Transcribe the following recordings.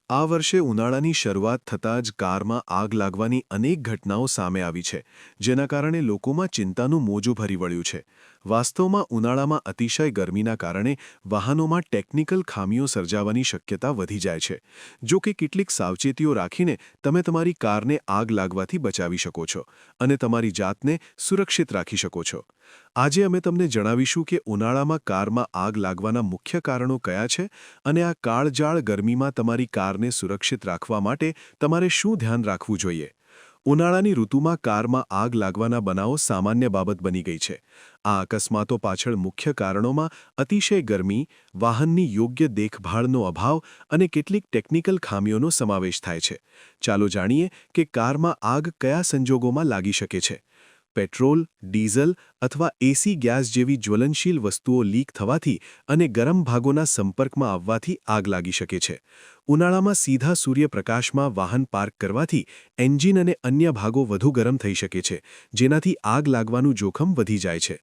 આ વર્ષે ઉનાળાની શરૂઆત થતાં જ કારમાં આગ લાગવાની અનેક ઘટનાઓ સામે આવી છે, જેના કારણે લોકોમાં ચિંતાનું મોજું ભરી વળ્યું છે. વાસ્તવમાં ઉનાળામાં અતિશય ગરમીના કારણે વાહનોમાં ટેકનિકલ ખામીઓ સર્જાવાની શક્યતા વધી જાય છે. જો કે કેટલીક સાવચેતીઓ રાખીને તમે તમારી કારને આગ લાગવાથી બચાવી શકો છો અને તમારી જાતને સુરક્ષિત રાખી શકો છો. આજે અમે તમને જણાવીશું કે ઉનાળામાં કારમાં આગ લાગવાના મુખ્ય કારણો કયા છે અને આ કાળઝાળ ગરમીમાં તમારી કારને સુરક્ષિત રાખવા માટે તમારે શું ધ્યાન રાખવું જોઈએ. ઉનાળાની ઋતુમાં કારમાં આગ લાગવાના બનાવો સામાન્ય બાબત બની ગઈ છે. આ અકસ્માતો પાછળ મુખ્ય કારણોમાં અતિશય ગરમી, વાહનની યોગ્ય દેખભાળનો અભાવ અને કેટલીક ટેકનિકલ ખામીઓનો સમાવેશ થાય છે. ચાલો જાણીએ કે કારમાં આગ કયા સંજોગોમાં લાગી શકે છે. પેટ્રોલ, ડીઝલ અથવા એસી ગેસ જેવી જ્વલનશીલ વસ્તુઓ લીક થવાથી અને ગરમ ભાગોના સંપર્કમાં આવવાથી આગ લાગી શકે છે. ઉનાળામાં સીધા સૂર્યપ્રકાશમાં વાહન પાર્ક કરવાથી એન્જિન અને અન્ય ભાગો વધુ ગરમ થઈ શકે છે, જેનાથી આગ લાગવાનું જોખમ વધી જાય છે.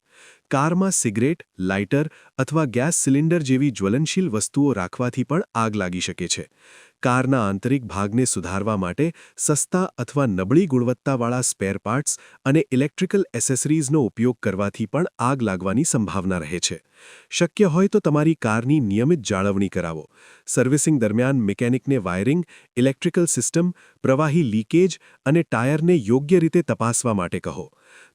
કારમાં સિગરેટ, લાઇટર અથવા ગેસ સિલિન્ડર જેવી જ્વલનશીલ વસ્તુઓ રાખવાથી પણ આગ લાગી શકે છે. કારના આંતરિક ભાગને સુધારવા માટે સસ્તા અથવા નબળી ગુણવત્તાવાળા સ્પેર પાર્ટ્સ અને ઇલેક્ટ્રિકલ એસેસરીઝનો ઉપયોગ કરવાથી પણ આગ લાગવાની સંભાવના રહે છે. શક્ય હોય તો તમારી કારની નિયમિત જાળવણી કરાવો. સર્વિસિંગ દરમિયાન મિકેનિકને વાયરિંગ, ઇલેક્ટ્રિકલ સિસ્ટમ, પ્રવાહી લીકેજ અને ટાયરને યોગ્ય રીતે તપાસવા માટે કહો.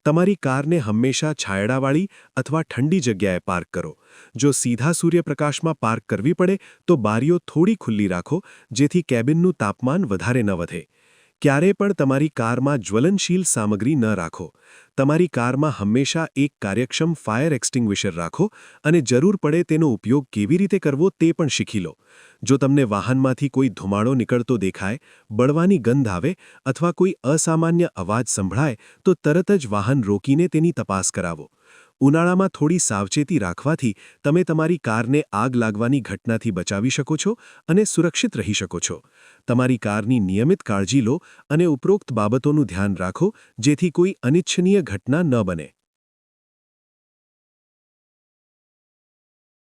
તમારી કારને હંમેશા છાંયડાવાળી અથવા ઠંડી જગ્યાએ પાર્ક કરો. જો સીધા સૂર્યપ્રકાશમાં પાર્ક કરવી પડે તો બારીઓ થોડી ખુલ્લી રાખો, જેથી કેબિનનું તાપમાન વધારે ન વધે. ક્યારેય પણ તમારી કારમાં જ્વલનશીલ સામગ્રી ન રાખો. તમારી કારમાં હંમેશા એક કાર્યક્ષમ ફાયર એક્સ્ટિંગ્વિશર રાખો અને જરૂર પડે તેનો ઉપયોગ કેવી રીતે કરવો તે પણ શીખી લો. જો તમને વાહનમાંથી કોઈ ધુમાડો નીકળતો દેખાય, બળવાની ગંધ આવે અથવા કોઈ અસામાન્ય અવાજ સંભળાય તો તરત જ વાહન રોકીને તેની તપાસ કરાવો. ઉનાળામાં થોડી સાવચેતી રાખવાથી તમે તમારી કારને આગ લાગવાની ઘટનાથી બચાવી શકો છો અને સુરક્ષિત રહી શકો છો. તમારી કારની નિયમિત કાળજી લો અને ઉપરોક્ત બાબતોનું ધ્યાન રાખો, જેથી કોઈ અનિચ્છનીય ઘટના ન બને.